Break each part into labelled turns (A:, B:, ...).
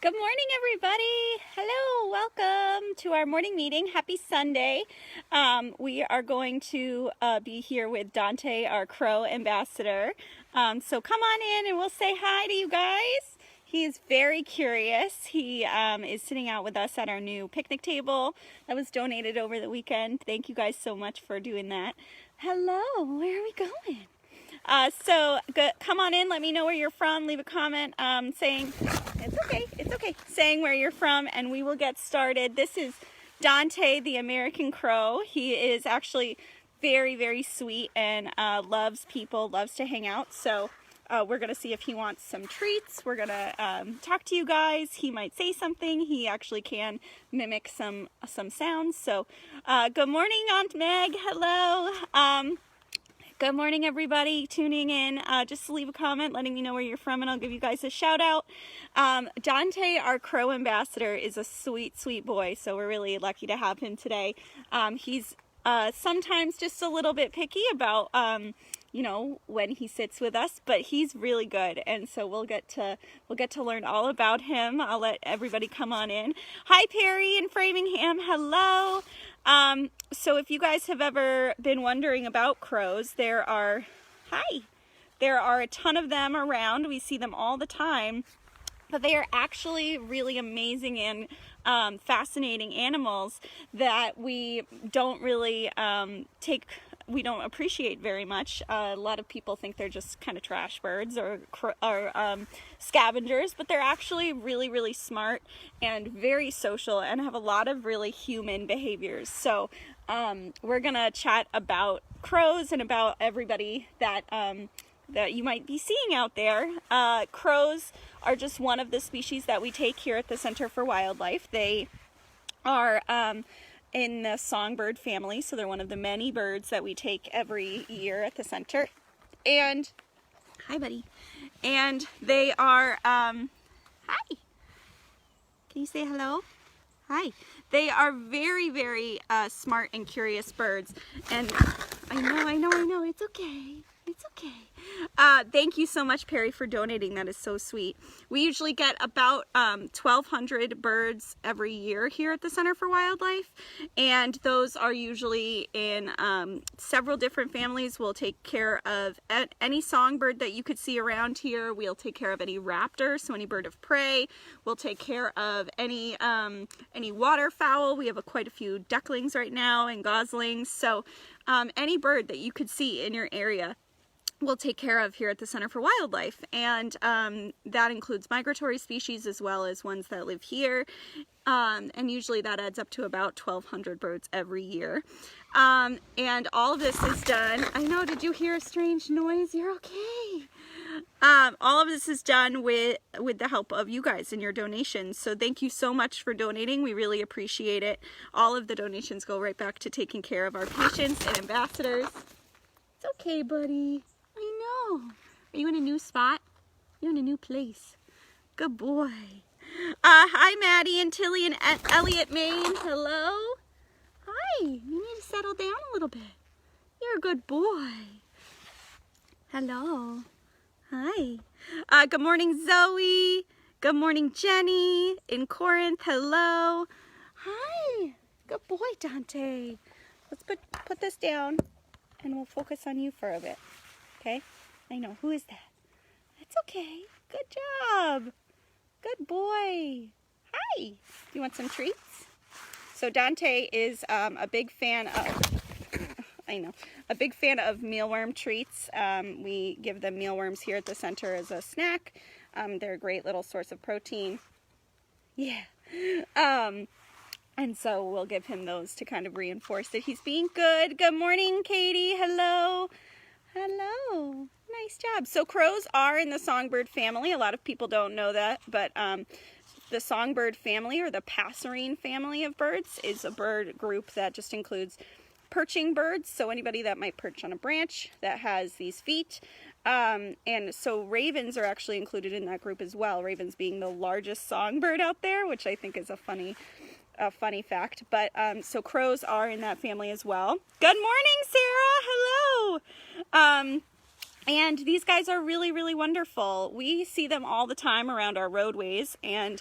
A: Good morning, everybody. Hello, welcome to our morning meeting. Happy Sunday. We are going to be here with Dante, our crow ambassador. So come on in and we'll say hi to you guys. He is very curious. He is sitting out with us at our new picnic table that was donated over the weekend. Thank you guys so much for doing that. Hello, where are we going? Come on in, let me know where you're from, leave a comment saying, it's okay, saying where you're from, and we will get started. This is Dante, the American crow. He is actually very, very sweet and loves people, loves to hang out, so we're going to see if he wants some treats. We're going to talk to you guys. He might say something. He actually can mimic some sounds, so good morning, Aunt Meg. Hello. Good morning, everybody tuning in. Just leave a comment letting me know where you're from, and I'll give you guys a shout out. Dante, our crow ambassador, is a sweet, sweet boy, so we're really lucky to have him today. He's sometimes just a little bit picky about, when he sits with us, but he's really good, and so we'll get to learn all about him. I'll let everybody come on in. Hi, Perry in Framingham. Hello. So if you guys have ever been wondering about crows, there are a ton of them around. We see them all the time, but they are actually really amazing and fascinating animals that we don't really we don't appreciate very much. A lot of people think they're just kind of trash birds or scavengers, but they're actually really, really smart and very social and have a lot of really human behaviors. So we're gonna chat about crows and about everybody that you might be seeing out there. Crows are just one of the species that we take here at the Center for Wildlife. They are in the songbird family, so they're one of the many birds that we take every year at the center. And hi, buddy. And they are hi. Can you say hello? Hi. They are very, very smart and curious birds. And I know. It's okay. It's okay. Thank you so much, Perry, for donating. That is so sweet. We usually get about 1,200 birds every year here at the Center for Wildlife, and those are usually in several different families. We'll take care of any songbird that you could see around here. We'll take care of any raptor, so any bird of prey. We'll take care of any waterfowl. We have quite a few ducklings right now and goslings, so any bird that you could see in your area we'll take care of here at the Center for Wildlife, and that includes migratory species as well as ones that live here, and usually that adds up to about 1,200 birds every year. And all of this is done. I know, did you hear a strange noise? You're okay. All of this is done with the help of you guys and your donations, so thank you so much for donating. We really appreciate it. All of the donations go right back to taking care of our patients and ambassadors. It's okay, buddy. I know. Are you in a new spot? You're in a new place. Good boy. Hi, Maddie and Tilly and Elliot, Maine. Hello. Hi. You need to settle down a little bit. You're a good boy. Hello. Hi. Good morning, Zoe. Good morning, Jenny in Corinth. Hello. Hi. Good boy, Dante. Let's put this down and we'll focus on you for a bit. Okay, I know. Who is that? It's okay. Good job. Good boy. Hi. Do you want some treats? So Dante is a big fan of, a big fan of mealworm treats. We give them mealworms here at the center as a snack. They're a great little source of protein. Yeah. And so we'll give him those to kind of reinforce that he's being good. Good morning, Katie. Hello. Hello. Nice job. So crows are in the songbird family. A lot of people don't know that, but the songbird family, or the passerine family of birds, is a bird group that just includes perching birds. So anybody that might perch on a branch that has these feet. And so ravens are actually included in that group as well. Ravens being the largest songbird out there, which I think is a funny fact. But so crows are in that family as well. Good morning, Sarah. Hello. And these guys are really, really wonderful. We see them all the time around our roadways, and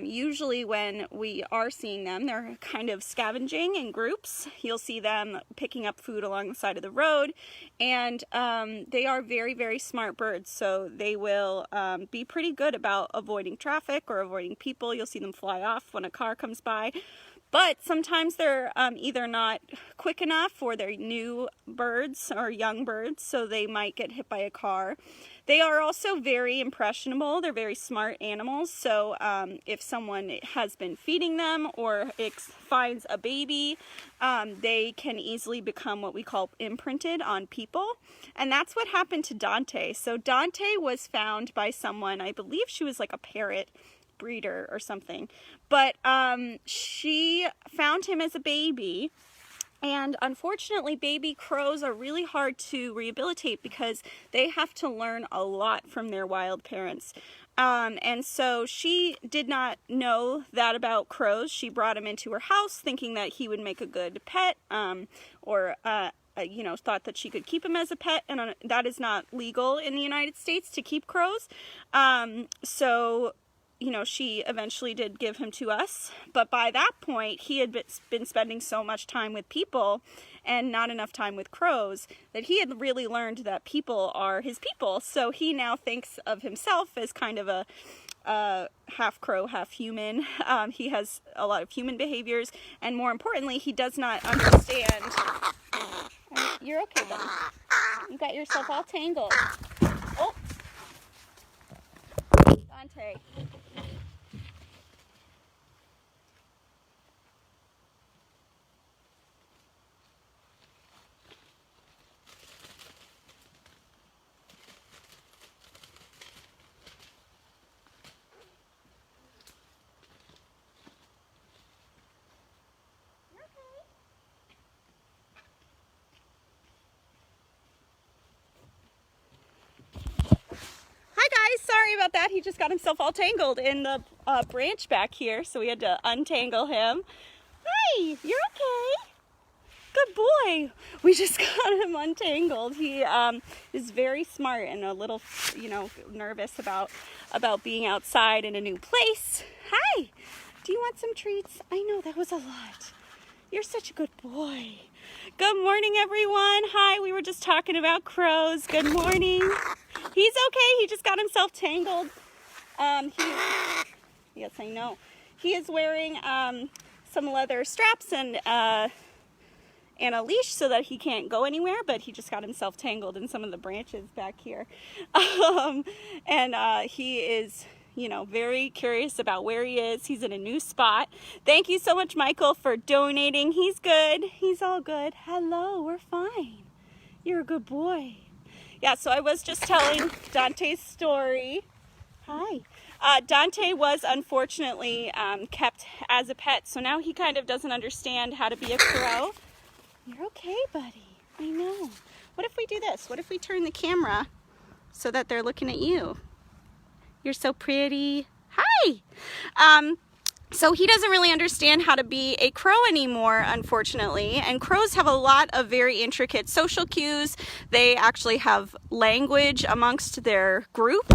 A: usually when we are seeing them, they're kind of scavenging in groups. You'll see them picking up food along the side of the road, and they are very, very smart birds, so they will be pretty good about avoiding traffic or avoiding people. You'll see them fly off when a car comes by. But sometimes they're either not quick enough, or they're new birds or young birds, so they might get hit by a car. They are also very impressionable. They're very smart animals, so if someone has been feeding them or finds a baby, they can easily become what we call imprinted on people. And that's what happened to Dante. So Dante was found by someone, I believe she was like a parrot breeder or something, but she found him as a baby, and unfortunately baby crows are really hard to rehabilitate because they have to learn a lot from their wild parents. And so she did not know that about crows. She brought him into her house thinking that he would make a good pet, or you know, thought that she could keep him as a pet, and that is not legal in the United States to keep crows. So you know, she eventually did give him to us, but by that point he had been spending so much time with people and not enough time with crows that he had really learned that people are his people. So he now thinks of himself as kind of a half crow, half human. He has a lot of human behaviors, and more importantly, he does not understand. You're okay, buddy. You got yourself all tangled. Oh, Dante. Sorry about that. He just got himself all tangled in the branch back here, so we had to untangle him. Hi, you're okay. Good boy. We just got him untangled. He is very smart and a little, you know, nervous about being outside in a new place. Hi. Do you want some treats? I know that was a lot. You're such a good boy. Good morning, everyone. Hi, we were just talking about crows. Good morning. He's okay. He just got himself tangled. Yes, I know. He is wearing some leather straps and a leash so that he can't go anywhere, but he just got himself tangled in some of the branches back here. He is, you know, very curious about where he is. He's in a new spot. Thank you so much, Michael, for donating. He's good. He's all good. Hello, we're fine. You're a good boy. Yeah, so I was just telling Dante's story. Hi. Dante was unfortunately kept as a pet, so now he kind of doesn't understand how to be a crow. You're okay, buddy. I know. What if we do this? What if we turn the camera so that they're looking at you? You're so pretty. Hi. So he doesn't really understand how to be a crow anymore, unfortunately. And crows have a lot of very intricate social cues. They actually have language amongst their group.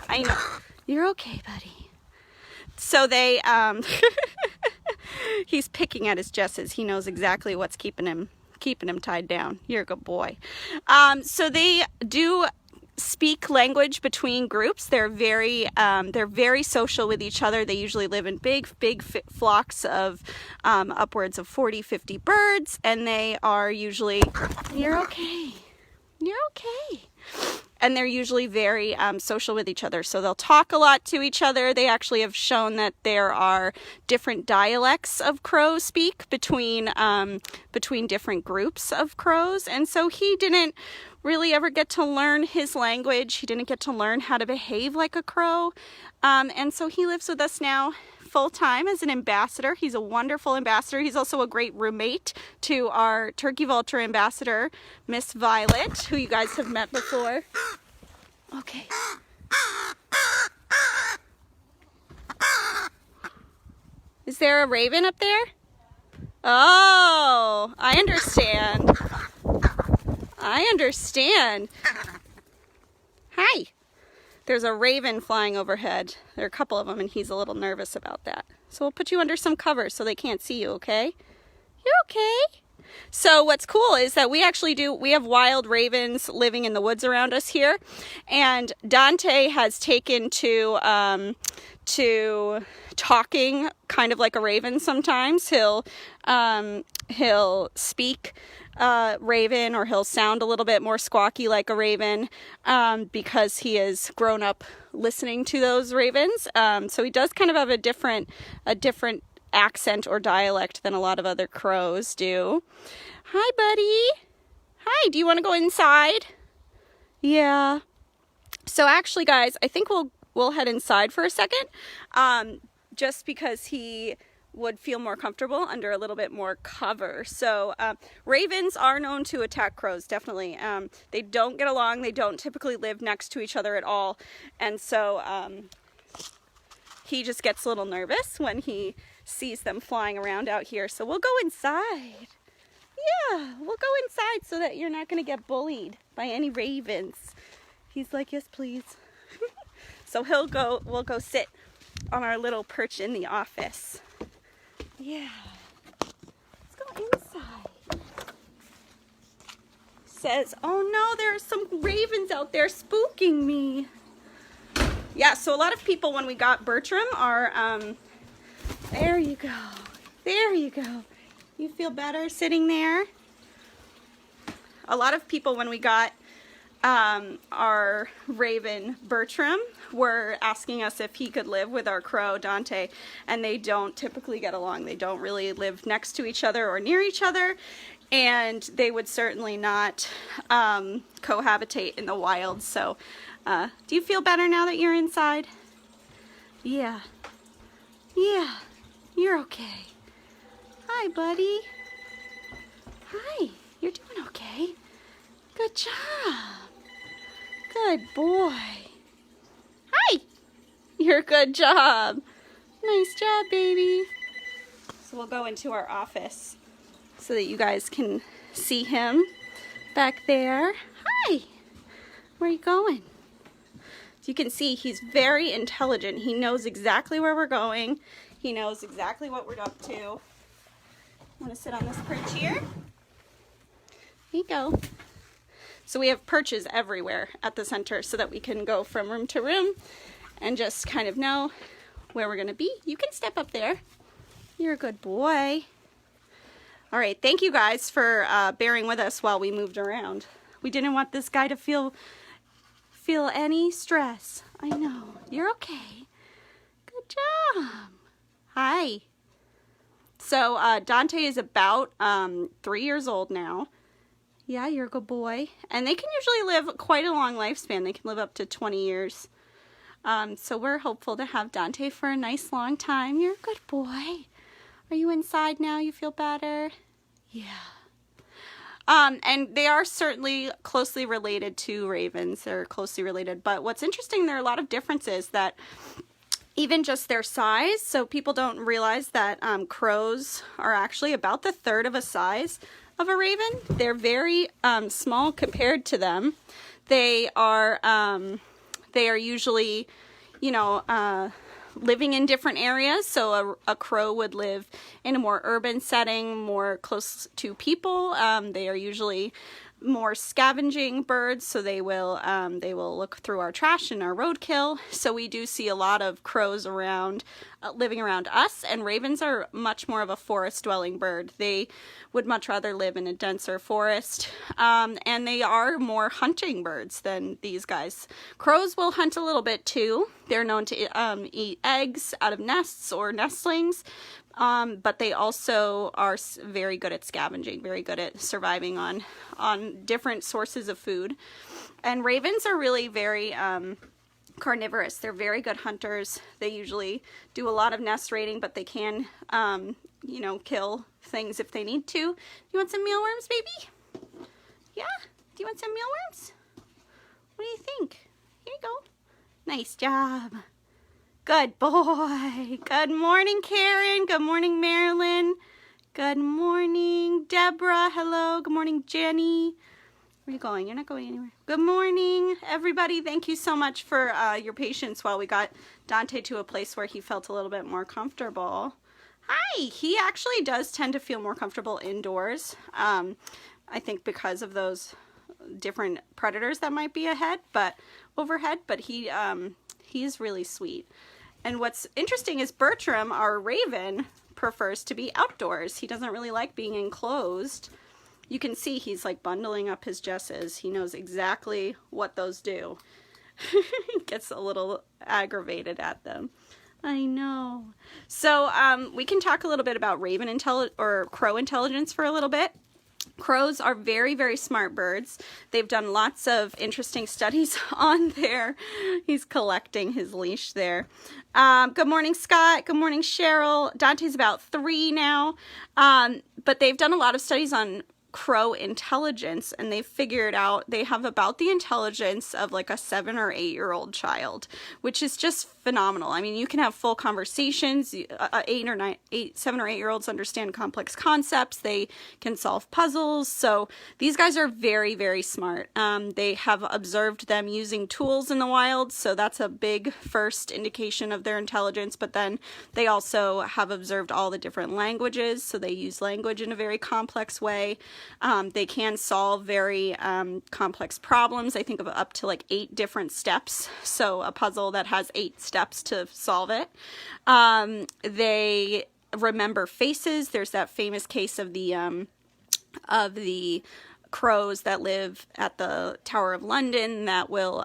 A: I know. You're okay, buddy. So they, he's picking at his jesses. He knows exactly what's keeping him tied down. You're a good boy. So they do speak language between groups. They're very social with each other. They usually live in big flocks of upwards of 40-50 birds, and they are usually, you're okay. And they're usually very social with each other. So they'll talk a lot to each other. They actually have shown that there are different dialects of crow speak between different groups of crows. And so he didn't really ever get to learn his language. He didn't get to learn how to behave like a crow. And so he lives with us now full-time as an ambassador. He's a wonderful ambassador. He's also a great roommate to our turkey vulture ambassador, Miss Violet, who you guys have met before. Okay. Is there a raven up there? Oh, I understand. Hi. There's a raven flying overhead. There are a couple of them, and he's a little nervous about that. So we'll put you under some cover so they can't see you, okay? You're okay. So what's cool is that we have wild ravens living in the woods around us here. And Dante has taken to talking kind of like a raven sometimes. He'll speak raven, or he'll sound a little bit more squawky like a raven, because he has grown up listening to those ravens. So he does kind of have a different accent or dialect than a lot of other crows do. Hi, buddy. Hi, do you want to go inside? Yeah. So actually, guys, I think we'll head inside for a second, just because he would feel more comfortable under a little bit more cover. So ravens are known to attack crows, definitely. They don't get along. They don't typically live next to each other at all. And so he just gets a little nervous when he sees them flying around out here. So we'll go inside. Yeah, we'll go inside so that you're not going to get bullied by any ravens. He's like, yes, please. So we'll go sit on our little perch in the office. Yeah. Let's go inside. Says, oh no, there are some ravens out there spooking me. Yeah, so a lot of people, when we got Bertram, are, there you go. There you go. You feel better sitting there? A lot of people, when we got our raven Bertram, were asking us if he could live with our crow Dante, and they don't typically get along. They don't really live next to each other or near each other, and they would certainly not cohabitate in the wild. So do you feel better now that you're inside? Yeah. Yeah, you're okay. Hi, buddy. Hi, you're doing okay. Good job. Good boy. Hi. You're a good job. Nice job, baby. So we'll go into our office so that you guys can see him back there. Hi. Where are you going? As you can see, he's very intelligent. He knows exactly where we're going. He knows exactly what we're up to. I'm going to sit on this perch here. Here you go. So we have perches everywhere at the center so that we can go from room to room and just kind of know where we're going to be. You can step up there. You're a good boy. All right, thank you guys for bearing with us while we moved around. We didn't want this guy to feel any stress. I know. You're okay. Good job. Hi. So Dante is about 3 years old now. Yeah, you're a good boy. And they can usually live quite a long lifespan. They can live up to 20 years. So we're hopeful to have Dante for a nice long time. You're a good boy. Are you inside now? You feel better? Yeah. And they are certainly closely related to ravens. They're closely related. But what's interesting, there are a lot of differences that even just their size. So people don't realize that crows are actually about the third of a size of a raven. They're very small compared to them. They are usually, you know, living in different areas. So a crow would live in a more urban setting, more close to people. They are usually more scavenging birds, so they will look through our trash and our roadkill. So we do see a lot of crows around, living around us, and ravens are much more of a forest-dwelling bird. They would much rather live in a denser forest, and they are more hunting birds than these guys. Crows will hunt a little bit too. They're known to eat eggs out of nests or nestlings, but they also are very good at scavenging, very good at surviving on different sources of food. And ravens are really very carnivorous. They're very good hunters. They usually do a lot of nest raiding, but they can, you know, kill things if they need to. You want some mealworms, baby? Yeah? Do you want some mealworms? What do you think? Here you go. Nice job. Good boy. Good morning, Karen. Good morning, Marilyn. Good morning, Deborah. Hello. Good morning, Jenny. Where are you going? You're not going anywhere. Good morning, everybody. Thank you so much for your patience while we got Dante to a place where he felt a little bit more comfortable. Hi! He actually does tend to feel more comfortable indoors. I think because of those different predators that might be overhead, but he's really sweet. And what's interesting is Bertram, our raven, prefers to be outdoors. He doesn't really like being enclosed. You can see he's like bundling up his jesses. He knows exactly what those do. He gets a little aggravated at them. I know. So we can talk a little bit about crow intelligence for a little bit. Crows are very, very smart birds. They've done lots of interesting studies on there. He's collecting his leash there. Good morning, Scott. Good morning, Cheryl. Dante's about 3 now. But they've done a lot of studies on crow intelligence, and they've figured out they have about the intelligence of like a 7 or 8-year-old child, which is just phenomenal. I mean, you can have full conversations. 7 or 8-year-olds understand complex concepts. They can solve puzzles. So these guys are very, very smart. They have observed them using tools in the wild, so that's a big first indication of their intelligence. But then they also have observed all the different languages, so they use language in a very complex way. They can solve very complex problems. I think of up to like 8 different steps. So a puzzle that has 8 steps to solve it. They remember faces. There's that famous case of the crows that live at the Tower of London that will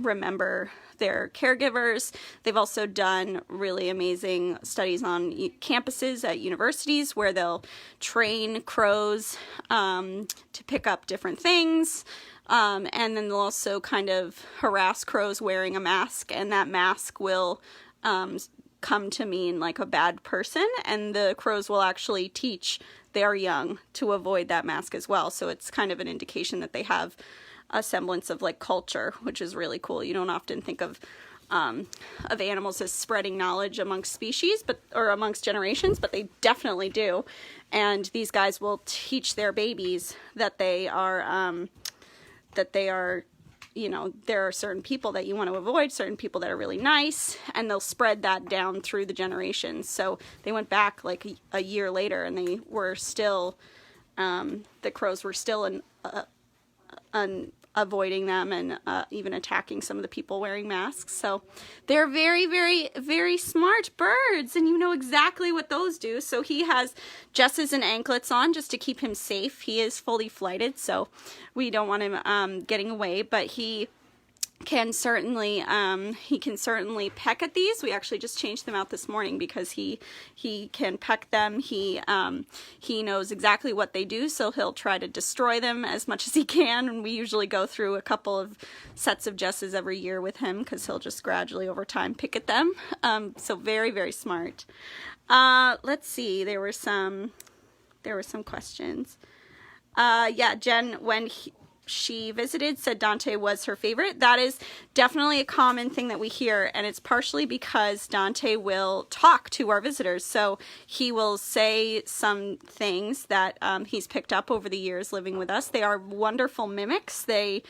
A: remember their caregivers. They've also done really amazing studies on campuses at universities where they'll train crows to pick up different things. And then they'll also kind of harass crows wearing a mask, and that mask will come to mean like a bad person, and the crows will actually teach their young to avoid that mask as well. So it's kind of an indication that they have a semblance of like culture, which is really cool. You don't often think of animals as spreading knowledge amongst species, or amongst generations, but they definitely do. And these guys will teach their babies that they are, you know, there are certain people that you want to avoid, certain people that are really nice, and they'll spread that down through the generations. So they went back like a year later, and they were still, the crows were still avoiding them and even attacking some of the people wearing masks. So they're very, very, very smart birds, and you know exactly what those do. So he has jesses and anklets on just to keep him safe. He is fully flighted, so we don't want him getting away, but he can certainly peck at these. We actually just changed them out this morning because he can peck them. He knows exactly what they do, so he'll try to destroy them as much as he can, and we usually go through a couple of sets of jesses every year with him because he'll just gradually over time pick at them. So very, very smart. Let's see, there were some questions. Yeah, Jen, when she visited, said Dante was her favorite. That is definitely a common thing that we hear, and it's partially because Dante will talk to our visitors. So he will say some things that he's picked up over the years living with us. They are wonderful mimics. They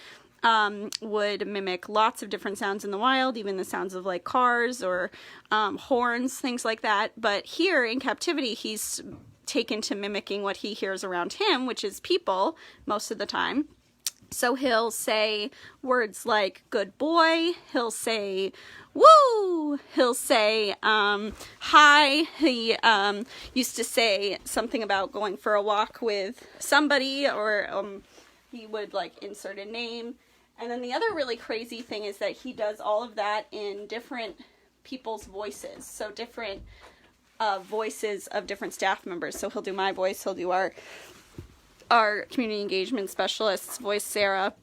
A: would mimic lots of different sounds in the wild, even the sounds of like cars or horns, things like that. But here in captivity, he's taken to mimicking what he hears around him, which is people most of the time. So he'll say words like good boy, he'll say woo, he'll say hi. He used to say something about going for a walk with somebody, or he would like insert a name. And then the other really crazy thing is that he does all of that in different people's voices. So different voices of different staff members. So he'll do my voice, he'll do our community engagement specialist's voice, Sarah.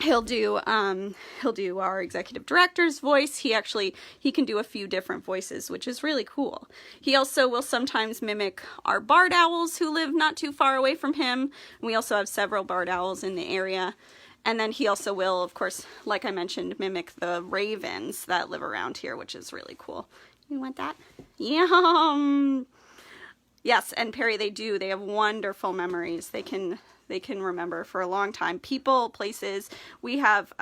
A: He'll do our executive director's voice. He can do a few different voices, which is really cool. He also will sometimes mimic our barred owls who live not too far away from him. We also have several barred owls in the area. And then he also will, of course, like I mentioned, mimic the ravens that live around here, which is really cool. You want that? Yum! Yes, and Perry, they have wonderful memories. They can They can remember for a long time. People, places, we have,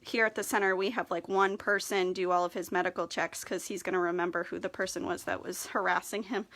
A: here at the center, we have like one person do all of his medical checks because he's going to remember who the person was that was harassing him.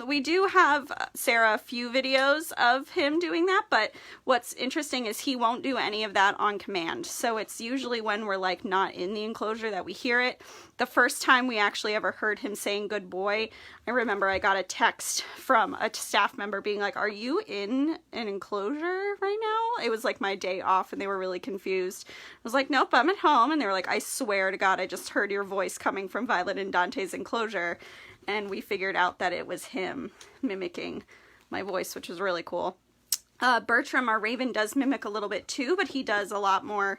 A: We do have, Sarah, a few videos of him doing that, but what's interesting is he won't do any of that on command. So it's usually when we're like not in the enclosure that we hear it. The first time we actually ever heard him saying good boy, I remember I got a text from a staff member being like, are you in an enclosure right now? It was like my day off and they were really confused. I was like, nope, I'm at home. And they were like, I swear to God, I just heard your voice coming from Violet and Dante's enclosure. And we figured out that it was him mimicking my voice, which was really cool. Bertram, our raven, does mimic a little bit too, but he does a lot more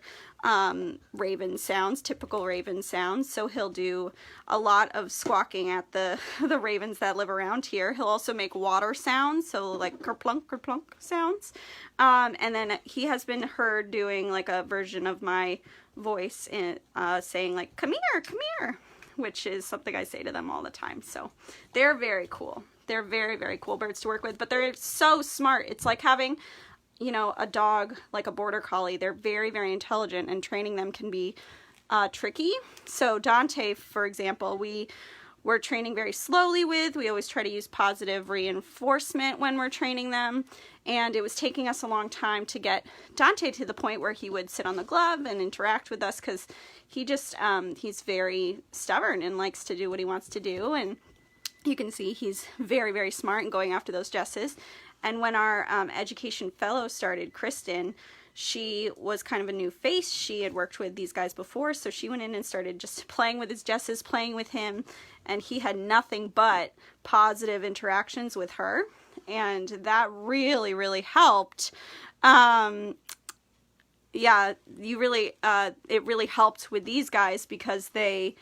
A: raven sounds, typical raven sounds. So he'll do a lot of squawking at the ravens that live around here. He'll also make water sounds, so like kerplunk, kerplunk sounds. And then he has been heard doing like a version of my voice in, saying like, come here, which is something I say to them all the time. So they're very cool. They're very, very cool birds to work with, but they're so smart. It's like having, you know, a dog, like a border collie. They're very, very intelligent, and training them can be tricky. So Dante, for example, we're training very slowly with. We always try to use positive reinforcement when we're training them. And it was taking us a long time to get Dante to the point where he would sit on the glove and interact with us, because he just, he's very stubborn and likes to do what he wants to do. And you can see he's very, very smart and going after those jesses. And when our education fellow started, Kristen, she was kind of a new face. She had worked with these guys before, so she went in and started just playing with his jesses, playing with him, and he had nothing but positive interactions with her, and that really, really helped. Yeah, it really helped with these guys because they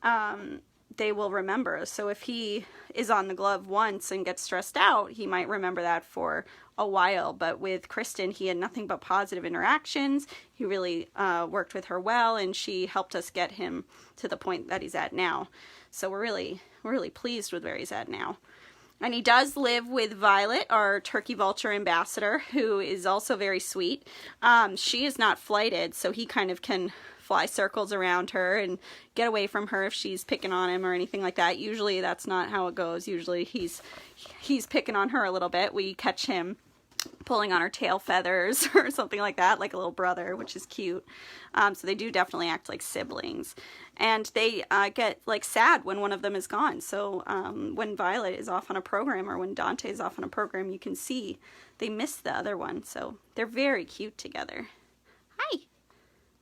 A: will remember. So if he is on the glove once and gets stressed out, he might remember that for a while. But with Kristen, he had nothing but positive interactions. He really worked with her well, and she helped us get him to the point that he's at now. So we're really pleased with where he's at now. And he does live with Violet, our turkey vulture ambassador, who is also very sweet. She is not flighted, so he kind of can fly circles around her and get away from her if she's picking on him or anything like that. Usually that's not how it goes. Usually he's picking on her a little bit. We catch him pulling on her tail feathers or something like that, like a little brother, which is cute. So they do definitely act like siblings. And they get like sad when one of them is gone. So when Violet is off on a program or when Dante is off on a program, you can see they miss the other one. So they're very cute together. Hi.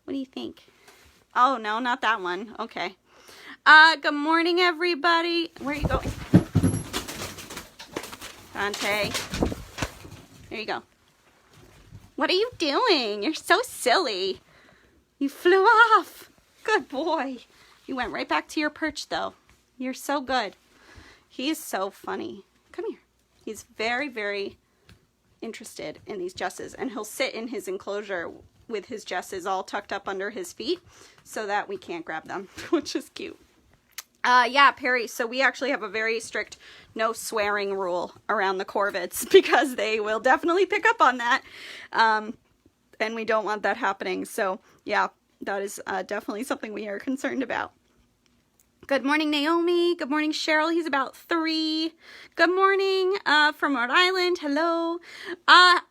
A: What do you think? Oh, no, not that one. Okay. Good morning, everybody. Where are you going? Dante. There you go. What are you doing? You're so silly. You flew off. Good boy. You went right back to your perch, though. You're so good. He is so funny. Come here. He's very, very interested in these jesses, and he'll sit in his enclosure with his jesses all tucked up under his feet so that we can't grab them, which is cute. Yeah, Perry, so we actually have a very strict no swearing rule around the corvids because they will definitely pick up on that, and we don't want that happening. So yeah, that is definitely something we are concerned about. Good morning, Naomi. Good morning, Cheryl. He's about 3. Good morning from Rhode Island. Hello.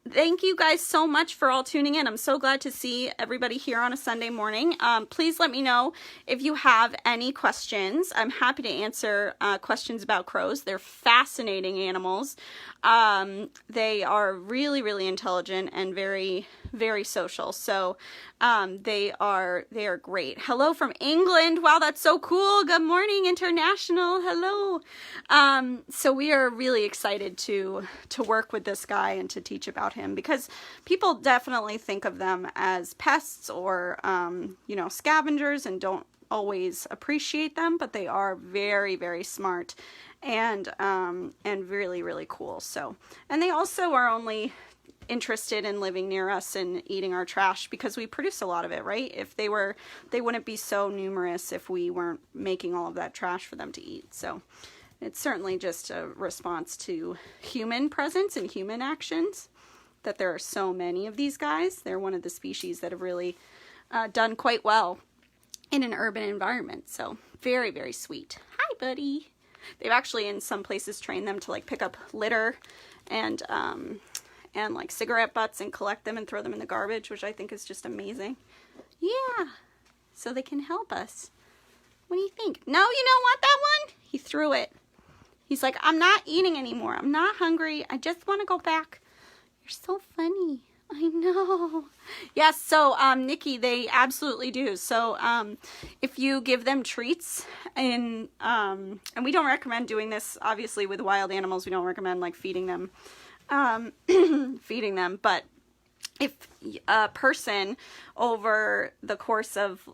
A: Thank you guys so much for all tuning in. I'm so glad to see everybody here on a Sunday morning. Please let me know if you have any questions. I'm happy to answer questions about crows. They're fascinating animals. They are really, really intelligent and very, very social. So they are great. Hello from England. Wow, that's so cool. Good morning, International. Hello. So we are really excited to work with this guy and to teach about him, because people definitely think of them as pests or you know, scavengers, and don't always appreciate them, but they are very, very smart and really, really cool. So, and they also are only interested in living near us and eating our trash because we produce a lot of it, right? If they were, they wouldn't be so numerous if we weren't making all of that trash for them to eat. So it's certainly just a response to human presence and human actions that there are so many of these guys. They're one of the species that have really done quite well in an urban environment. So very, very sweet. Hi, buddy. They've actually in some places trained them to like pick up litter and like cigarette butts and collect them and throw them in the garbage, which I think is just amazing. Yeah, so they can help us. What do you think? No, you don't want that one? He threw it. He's like, I'm not eating anymore. I'm not hungry. I just want to go back. You're so funny. I know. Yes, so Nikki, they absolutely do. So if you give them treats and we don't recommend doing this, obviously, with wild animals. We don't recommend like feeding them, but if a person over the course of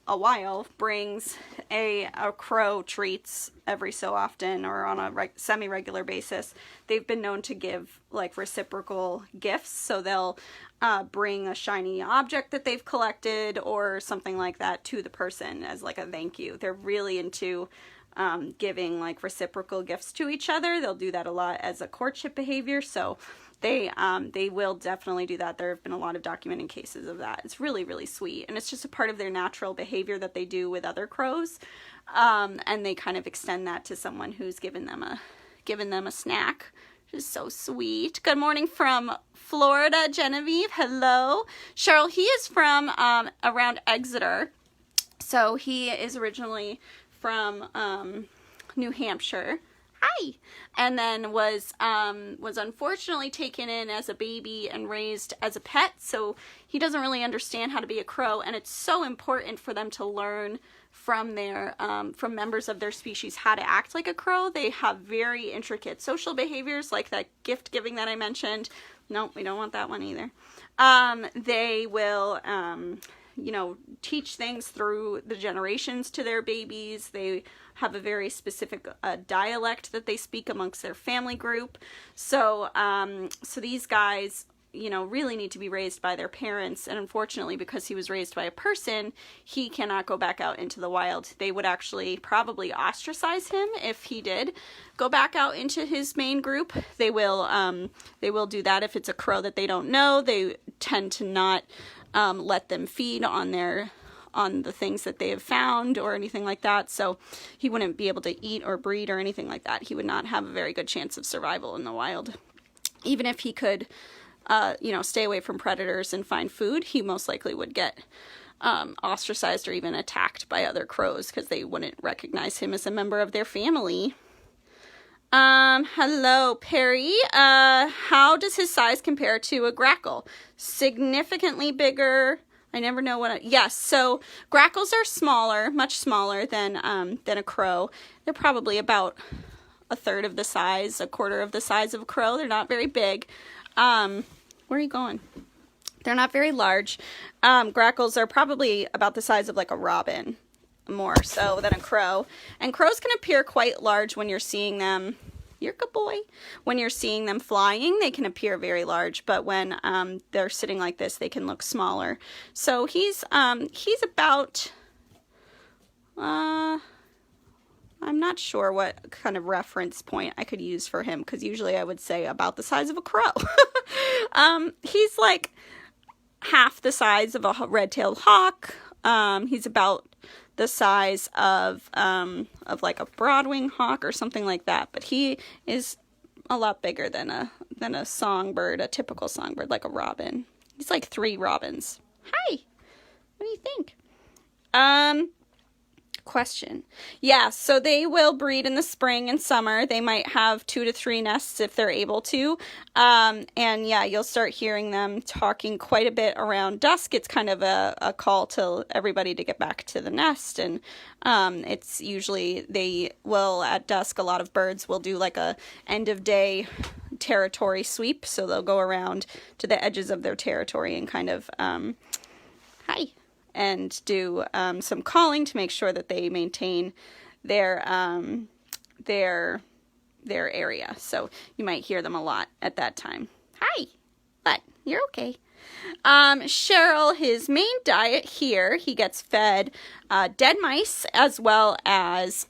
A: a while brings a crow treats every so often or on a semi-regular basis, they've been known to give like reciprocal gifts. So they'll bring a shiny object that they've collected or something like that to the person as like a thank you. They're really into giving like reciprocal gifts to each other. They'll do that a lot as a courtship behavior. So they will definitely do that. There have been a lot of documented cases of that. It's really, really sweet. And it's just a part of their natural behavior that they do with other crows. And they kind of extend that to someone who's given them a snack, which is so sweet. Good morning from Florida, Genevieve. Hello. Cheryl, he is from around Exeter. So he is originally from New Hampshire. Hi. And then was unfortunately taken in as a baby and raised as a pet. So he doesn't really understand how to be a crow. And it's so important for them to learn from their from members of their species how to act like a crow. They have very intricate social behaviors, like that gift giving that I mentioned. Nope, we don't want that one either. They will teach things through the generations to their babies. They have a very specific dialect that they speak amongst their family group. So these guys, really need to be raised by their parents. And unfortunately, because he was raised by a person, he cannot go back out into the wild. They would actually probably ostracize him if he did go back out into his main group. They will do that if it's a crow that they don't know. They tend to not let them feed on the things that they have found or anything like that. So he wouldn't be able to eat or breed or anything like that. He would not have a very good chance of survival in the wild. Even if he could, stay away from predators and find food, he most likely would get ostracized or even attacked by other crows because they wouldn't recognize him as a member of their family. Hello, Perry. How does his size compare to a grackle? Significantly bigger. I never know what. Yes, so grackles are smaller, much smaller than a crow. They're probably about a third of the size, a quarter of the size of a crow. They're not very big. Where are you going? They're not very large. Grackles are probably about the size of like a robin, more so than a crow. And crows can appear quite large when you're seeing them. You're a good boy. When you're seeing them flying, they can appear very large, but when they're sitting like this, they can look smaller. So he's about, I'm not sure what kind of reference point I could use for him, because usually I would say about the size of a crow. He's like half the size of a red-tailed hawk. He's about the size of like a broadwing hawk or something like that, but he is a lot bigger than a songbird, a typical songbird, like a robin. He's like 3 robins. Hi, what do you think? Question. Yeah, so they will breed in the spring and summer. They might have 2 to 3 nests if they're able to. And yeah, you'll start hearing them talking quite a bit around dusk. It's kind of a call to everybody to get back to the nest. And it's usually they will, at dusk, a lot of birds will do like a end of day territory sweep. So they'll go around to the edges of their territory and kind of, hi, and do some calling to make sure that they maintain their area. So you might hear them a lot at that time. Hi, but you're okay. Cheryl, his main diet here, he gets fed dead mice as well as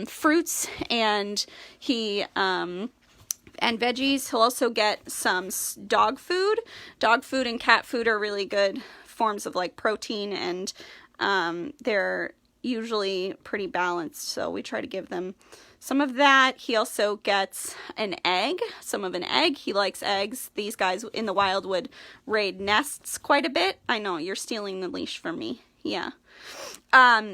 A: fruits and and veggies. He'll also get some dog food. Dog food and cat food are really good forms of like protein, and they're usually pretty balanced, so we try to give them some of that. He also gets an egg, some of an egg. He likes eggs. These guys in the wild would raid nests quite a bit. I know, you're stealing the leash from me. Yeah.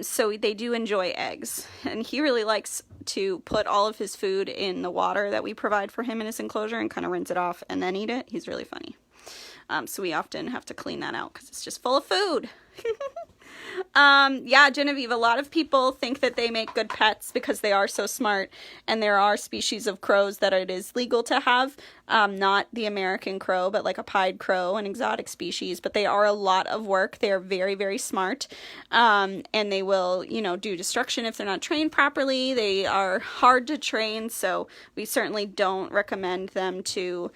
A: So they do enjoy eggs, and he really likes to put all of his food in the water that we provide for him in his enclosure and kind of rinse it off and then eat it. He's really funny. So we often have to clean that out because it's just full of food. Yeah, Genevieve, a lot of people think that they make good pets because they are so smart, and there are species of crows that it is legal to have, not the American crow, but like a pied crow, an exotic species, but they are a lot of work. They are very, very smart, and they will, you know, do destruction if they're not trained properly. They are hard to train, so we certainly don't recommend them to,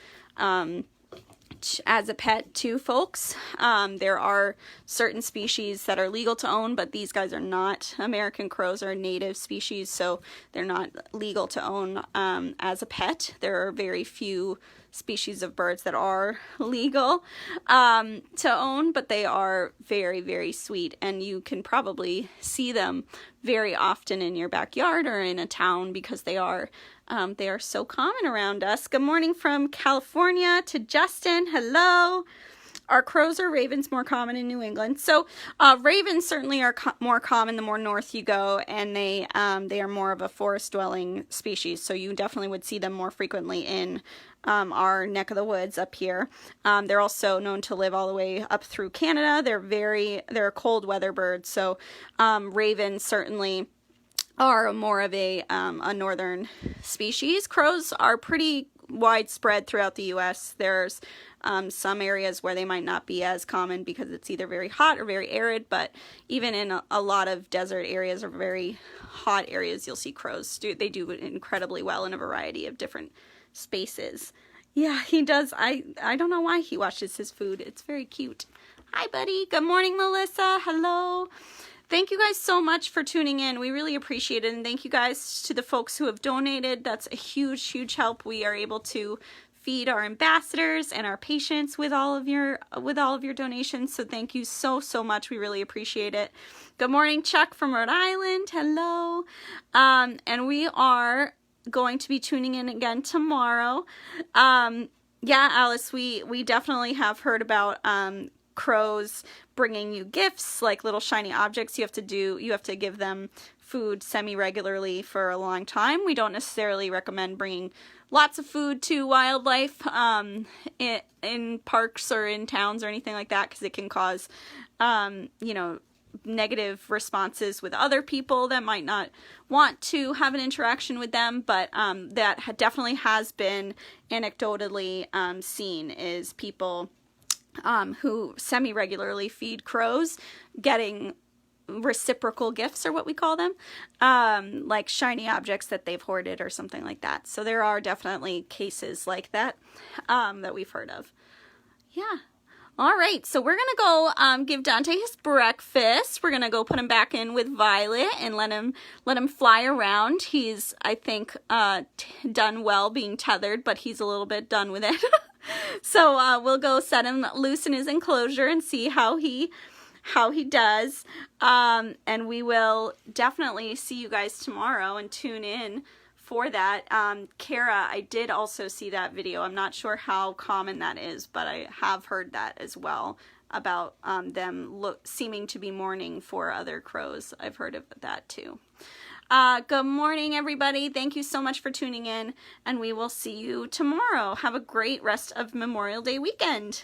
A: as a pet to folks. There are certain species that are legal to own, but these guys are not. American crows are a native species, so they're not legal to own as a pet. There are very few species of birds that are legal to own, but they are very, very sweet, and you can probably see them very often in your backyard or in a town because they are so common around us. Good morning from California to Justin. Hello. Are crows or ravens more common in New England? So ravens certainly are more common the more north you go, and they are more of a forest-dwelling species, so you definitely would see them more frequently in our neck of the woods up here. They're also known to live all the way up through Canada. They're a cold weather bird, so ravens certainly are more of a northern species. Crows are pretty widespread throughout the U.S. There's some areas where they might not be as common because it's either very hot or very arid, but even in a lot of desert areas or very hot areas, you'll see crows. They do incredibly well in a variety of different spaces. Yeah, he does. I don't know why he washes his food. It's very cute. Hi, buddy. Good morning, Melissa. Hello. Thank you guys so much for tuning in. We really appreciate it. And thank you guys to the folks who have donated. That's a huge, huge help. We are able to feed our ambassadors and our patients with all of your donations. So thank you so, so much. We really appreciate it. Good morning, Chuck from Rhode Island. Hello. And we are going to be tuning in again tomorrow. Yeah, Alice, we definitely have heard about crows bringing you gifts, like little shiny objects. You have to give them food semi-regularly for a long time. We don't necessarily recommend bringing lots of food to wildlife in parks or in towns or anything like that, because it can cause you know, negative responses with other people that might not want to have an interaction with them. But that definitely has been anecdotally seen, is people who semi-regularly feed crows getting reciprocal gifts, or what we call them, like shiny objects that they've hoarded or something like that. So there are definitely cases like that that we've heard of. Yeah. All right, so we're gonna go give Dante his breakfast. We're gonna go put him back in with Violet and let him fly around. He's, I think, done well being tethered, but he's a little bit done with it. So we'll go set him loose in his enclosure and see how he does. And we will definitely see you guys tomorrow and tune in for that. Kara, I did also see that video. I'm not sure how common that is, but I have heard that as well, about them seeming to be mourning for other crows. I've heard of that too. Good morning, everybody. Thank you so much for tuning in, and we will see you tomorrow. Have a great rest of Memorial Day weekend.